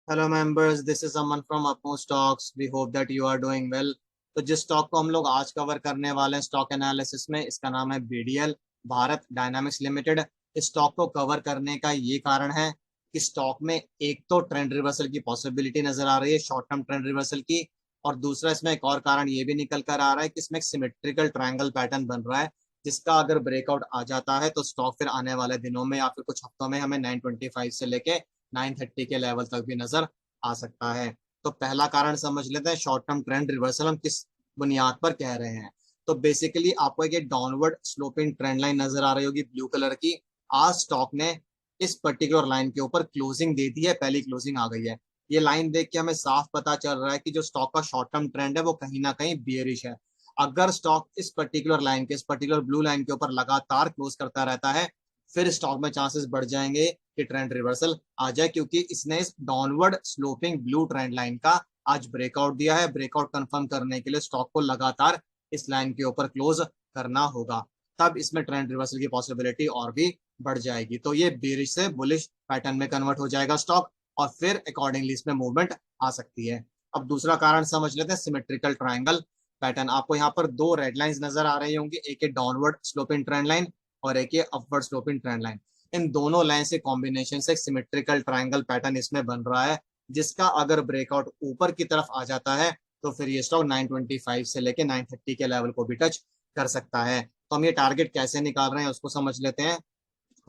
Hello members, this is Aman from Upmo stocks. We hope that you are doing well. तो जिस stock को हम लोग आज कवर करने वाले हैं स्टॉक एनालिसिस में, इसका नाम है बीडीएल, भारत डायनामिक्स लिमिटेड। इस स्टॉक को कवर करने का ये कारण है कि स्टॉक में एक तो ट्रेंड रिवर्सल की पॉसिबिलिटी नजर आ रही है, शॉर्ट टर्म ट्रेंड रिवर्सल की। और दूसरा इसमें एक और कारण ये भी निकल कर आ रहा है कि इसमें एक सिमेट्रिकल ट्रायंगल पैटर्न बन रहा है, जिसका अगर ब्रेकआउट आ जाता है तो स्टॉक फिर आने वाले दिनों में या फिर कुछ हफ्तों में हमें 925 से लेके 930 के लेवल तक भी नजर आ सकता है। तो पहला कारण समझ लेते हैं, शॉर्ट टर्म ट्रेंड रिवर्सल हम किस बुनियाद पर कह रहे हैं। तो बेसिकली आपको एक डाउनवर्ड स्लोपिंग ट्रेंड लाइन नजर आ रही होगी ब्लू कलर की। आज स्टॉक ने इस पर्टिकुलर लाइन के ऊपर क्लोजिंग दे दी है, पहली क्लोजिंग आ गई है। ये लाइन देख के हमें साफ पता चल रहा है कि जो स्टॉक का शॉर्ट टर्म ट्रेंड है वो कहीं ना कहीं बियरिश है। अगर स्टॉक इस पर्टिकुलर लाइन के, इस पर्टिकुलर ब्लू लाइन के ऊपर लगातार क्लोज करता रहता है, फिर स्टॉक में चांसेस बढ़ जाएंगे कि ट्रेंड रिवर्सल आ जाए, क्योंकि इसने इस downward sloping blue trend line का आज ब्रेकआउट दिया है। ब्रेकआउट कंफर्म करने के लिए स्टॉक को लगातार इस लाइन के ऊपर क्लोज करना होगा, तब इसमें ट्रेंड रिवर्सल की पॉसिबिलिटी और भी बढ़ जाएगी। तो ये बेरिश से बुलिश पैटर्न में कन्वर्ट हो जाएगा स्टॉक, और फिर अकॉर्डिंगली इसमें मूवमेंट आ सकती है। अब दूसरा कारण समझ लेते हैं, सिमेट्रिकल ट्रायंगल पैटर्न। आपको यहाँ पर दो रेड लाइंस नजर आ रही होंगी, एक है डाउनवर्ड स्लोपिंग ट्रेंड लाइन और एक है अपवर्ड स्लोपिंग ट्रेंड लाइन। इन दोनों लाइन से कॉम्बिनेशन से सिमेट्रिकल ट्रायंगल पैटर्न इसमें बन रहा है, जिसका अगर ब्रेकआउट ऊपर की तरफ आ जाता है तो फिर ये स्टॉक 925 से लेके 930 के लेवल को भी टच कर सकता है। तो हम ये टारगेट कैसे निकाल रहे हैं उसको समझ लेते हैं।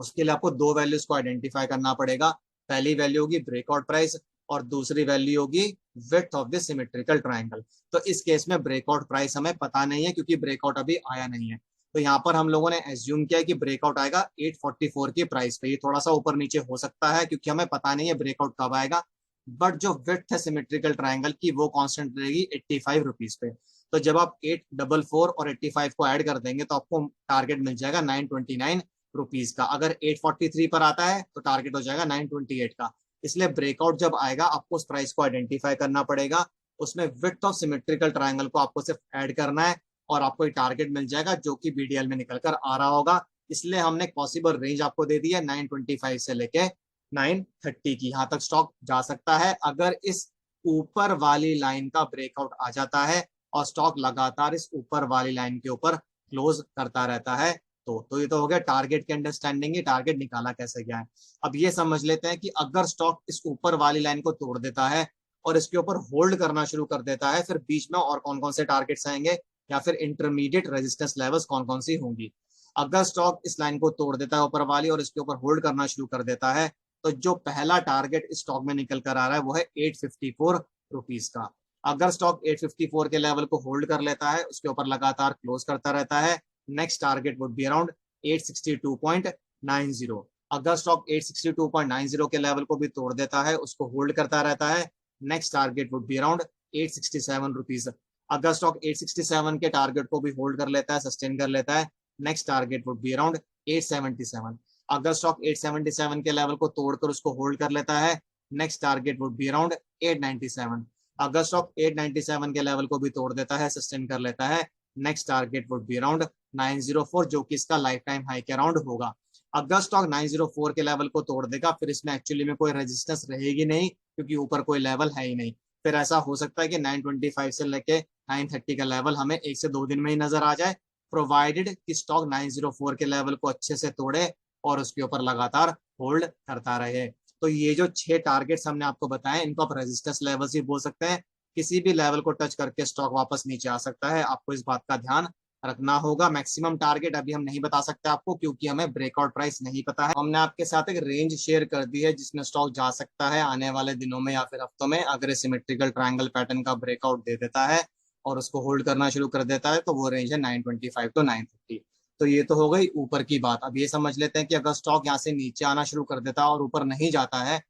उसके लिए आपको दो वैल्यूज को आइडेंटिफाई करना पड़ेगा। पहली वैल्यू होगी ब्रेकआउट प्राइस और दूसरी वैल्यू होगी width of the symmetrical triangle. तो इस केस में ब्रेकआउट प्राइस हमें पता नहीं है, क्योंकि ब्रेकआउट अभी आया नहीं है। तो यहाँ पर हम लोगों ने एज्यूम किया कि ब्रेकआउट आएगा 844 की प्राइस पे। ये थोड़ा सा ऊपर नीचे हो सकता है क्योंकि हमें पता नहीं है ब्रेकआउट कब आएगा, बट जो विड्थ है सिमेट्रिकल ट्रायंगल की वो कांस्टेंट रहेगी 85 रुपीज पे। तो जब आप 844 और 85 को ऐड कर देंगे तो आपको टारगेट मिल जाएगा 929 रुपीज का। अगर 843 पर आता है तो टारगेट हो जाएगा 928 का। इसलिए ब्रेकआउट जब आएगा आपको उस प्राइस को आइडेंटिफाई करना पड़ेगा, उसमें विड्थ ऑफ सिमेट्रिकल ट्रायंगल को आपको सिर्फ ऐड करना है और आपको एक टारगेट मिल जाएगा जो कि बीडीएल में निकल कर आ रहा होगा। इसलिए हमने एक पॉसिबल रेंज आपको दे दी है 925 से लेके 930 की। यहां तक स्टॉक जा सकता है अगर इस ऊपर वाली लाइन का ब्रेकआउट आ जाता है और स्टॉक लगातार इस ऊपर वाली लाइन के ऊपर क्लोज करता रहता है। तो ये तो हो गया टारगेट की अंडरस्टैंडिंग, ही टारगेट निकाला कैसे गया है। अब ये समझ लेते हैं कि अगर स्टॉक इस ऊपर वाली लाइन को तोड़ देता है और इसके ऊपर होल्ड करना शुरू कर देता है, फिर बीच में और कौन कौन से टारगेट्स आएंगे या फिर इंटरमीडिएट रेजिस्टेंस लेवल्स कौन कौन सी होंगी। अगर स्टॉक इस लाइन को तोड़ देता है ऊपर वाली और इसके ऊपर होल्ड करना शुरू कर देता है, तो जो पहला टारगेट इस स्टॉक में निकल कर आ रहा है वो है 854 रुपीज का। अगर स्टॉक 854 के लेवल को होल्ड कर लेता है, उसके ऊपर लगातार क्लोज करता रहता है, next target would be around 862.90। अगर स्टॉक 862.90 के लेवल को भी तोड़ देता है, उसको होल्ड करता रहता है, next target would be around 867 rupees. अगर स्टॉक 867 के टारगेट को भी होल्ड कर लेता है, सस्टेन कर लेता है, next target would be around 877। अगर स्टॉक 877 के लेवल को तोड़कर उसको होल्ड कर लेता है, next target would be around 897। अगर स्टॉक 897 के लेवल को भी तोड़ देता है, सस्टेन कर लेता है, next target would be around 904, जो कि इसका लाइफ टाइम हाई के अराउंड होगा। अगर स्टॉक 904 के लेवल को तोड़ देगा, फिर इसमें एक्चुअली में कोई रेजिस्टेंस रहेगी नहीं, क्योंकि ऊपर कोई लेवल है ही नहीं। फिर ऐसा हो सकता है कि 925 से लेके 930 का लेवल हमें 1 से 2 दिन में ही नजर आ जाए, प्रोवाइडेड कि स्टॉक 904 के लेवल को अच्छे से तोड़े और उसके ऊपर लगातार होल्ड करता रहे। तो ये जो 6 टारगेट्स हमने आपको बताए, इनको आप रेजिस्टेंस लेवल्स ही बोल सकते हैं। किसी भी लेवल को टच करके स्टॉक वापस नीचे आ सकता है, आपको इस बात का ध्यान रखना होगा। मैक्सिमम टारगेट अभी हम नहीं बता सकते आपको, क्योंकि हमें ब्रेकआउट प्राइस नहीं पता है। हमने आपके साथ एक रेंज शेयर कर दी है जिसमें स्टॉक जा सकता है आने वाले दिनों में या फिर हफ्तों में, अगर सिमेट्रिकल ट्रायंगल पैटर्न का ब्रेकआउट दे देता है और उसको होल्ड करना शुरू कर देता है, तो वो रेंज है 925 टू 930। तो ये तो हो गई ऊपर की बात। अब ये समझ लेते हैं कि अगर स्टॉक यहाँ से नीचे आना शुरू कर देता है और ऊपर नहीं जाता है,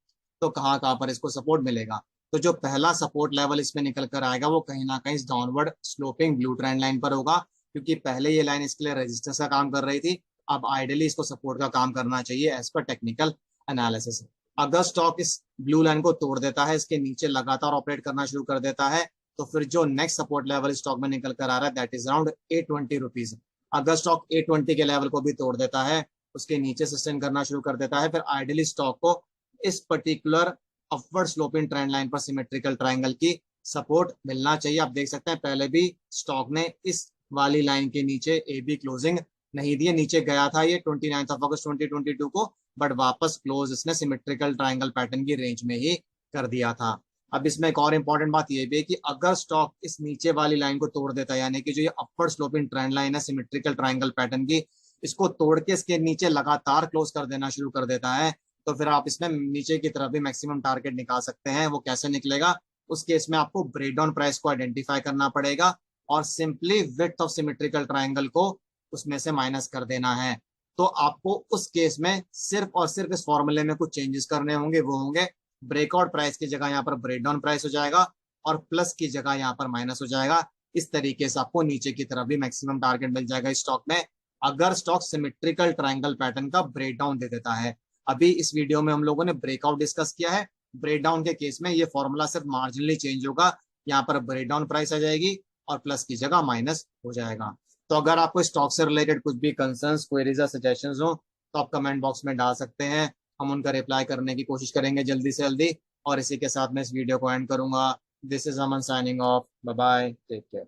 तो कहाँ कहाँ पर इसको सपोर्ट मिलेगा। तो जो पहला सपोर्ट लेवल इसमें निकल कर आएगा वो कहीं ना कहीं downward sloping blue trend line पर होगा, क्योंकि पहले ये लाइन इसके लिए रेजिस्टेंस का काम कर रही थी। अब आइडियली इसको सपोर्ट का काम करना चाहिए एज पर टेक्निकल एनालिसिस। अगर स्टॉक इस ब्लू लाइन को तोड़ देता है, इसके नीचे लगातार ऑपरेट करना शुरू कर देता है, तो फिर जो नेक्स्ट सपोर्ट लेवल स्टॉक में निकल कर आ रहा है दैट इज अराउंड 820 रुपीज। अगर स्टॉक 820 के लेवल को भी तोड़ देता है, उसके नीचे सस्टेन करना शुरू कर देता है, फिर आइडियली स्टॉक को इस particular upward sloping trend line पर सिमेट्रिकल ट्रायंगल की सपोर्ट मिलना चाहिए। आप देख सकते हैं पहले भी स्टॉक ने इस वाली लाइन के नीचे ए बी क्लोजिंग नहीं दी है, नीचे गया था ये 29 अगस्त 2022 को, बट वापस क्लोज इसने सिमेट्रिकल ट्रायंगल पैटर्न की रेंज में ही कर दिया था। अब इसमें एक और इंपॉर्टेंट बात यह भी है कि अगर स्टॉक इस नीचे वाली लाइन को तोड़ देता है, यानी कि जो ये अपवर्ड स्लोपिंग ट्रेंड लाइन है सिमेट्रिकल ट्रायंगल पैटर्न की, इसको तोड़ के इसके नीचे लगातार क्लोज कर देना शुरू कर देता है, तो फिर आप इसमें नीचे की तरफ भी मैक्सिमम टारगेट निकाल सकते हैं। वो कैसे निकलेगा? उस केस में आपको ब्रेक डाउन प्राइस को आइडेंटिफाई करना पड़ेगा और simply width of symmetrical triangle को उसमें से माइनस कर देना है। तो आपको उस केस में सिर्फ और सिर्फ इस फॉर्मूले में कुछ चेंजेस करने होंगे, वो होंगे ब्रेकआउट प्राइस की जगह यहाँ पर ब्रेक डाउन प्राइस हो जाएगा और प्लस की जगह यहाँ पर माइनस हो जाएगा। इस तरीके से आपको नीचे की तरफ भी मैक्सिमम टारगेट मिल जाएगा इस स्टॉक में, अगर स्टॉक सिमेट्रिकल ट्रायंगल पैटर्न का ब्रेक डाउन दे देता है। अभी इस वीडियो में हम लोगों ने ब्रेकआउट डिस्कस किया है, ब्रेक डाउन के केस में ये फॉर्मूला सिर्फ मार्जिनली चेंज होगा, यहाँ पर ब्रेक डाउन प्राइस आ जाएगी और प्लस की जगह माइनस हो जाएगा। तो अगर आपको स्टॉक से रिलेटेड कुछ भी कंसर्न्स, क्वेरीज या सजेशंस हो तो आप कमेंट बॉक्स में डाल सकते हैं, हम उनका रिप्लाई करने की कोशिश करेंगे जल्दी से जल्दी। और इसी के साथ मैं इस वीडियो को एंड करूंगा। This is Aman signing off, bye bye, take care.